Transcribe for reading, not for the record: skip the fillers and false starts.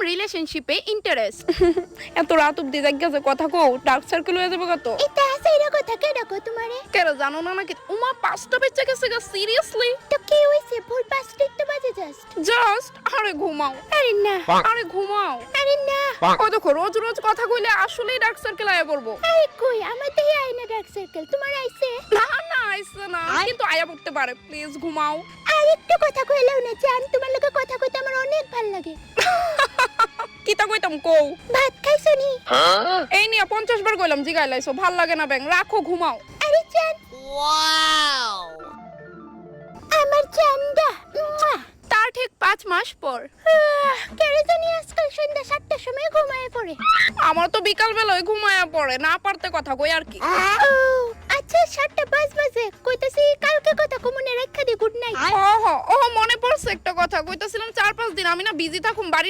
রিলেশনশিপে ইন্টারেস্ট। এত রাত অব্দি জায়গা কথা কও, ডার্ক সার্কেল হয়ে যাবে কত। এটা সেইরা কথা কে ডাকো তোমারে? কেন জানো না নাকি? উমা 5টা বেজে গেছে গা, সিরিয়াসলি? তো কি হইছে? ভোর 5টা তো বাজে জাস্ট আরে ঘুমাও। আরে না, আরে ঘুমাও। আরে না। ও দেখো রোজ রোজ কথা কইলে আসলেই ডার্ক সার্কেল আয়া পড়বো। আরে কই, আমার তো আইনা ডার্ক সার্কেল, তোমার আইছে? না না আইছে না, কিন্তু আয়া পড়তে পারে। প্লিজ ঘুমাও। আর একটু কথা কইলেও না, জান তোমার লগে কথা কইতে আমার অনেক ভালো লাগে। কিতা কইতাম কও। ভাত খাইছো নি? এই নিয়ে 50 বার কইলাম, জিগাইলাইছো ভাল লাগে না ব্যাং, রাখো ঘুমাও। আরে জান, আমার জানডা। তার ঠিক 5 মাস পর কেড়ে জানি আজকাল সন্ধ্যা 7টার সময় ঘুমায় পড়ে। আমার তো বিকাল বেলায় ঘুমায়া পড়ে, না পারতে কথা কই আর কি। ও আচ্ছা, 7টা 5 বাজে কইতাছি কালকে কথা কমনে রাখা দি, গুড নাইট। ও মনে পড়ছে একটা কথা কইতাছিলাম, 4-5 দিন আমি না বিজি থাকুম বাড়ি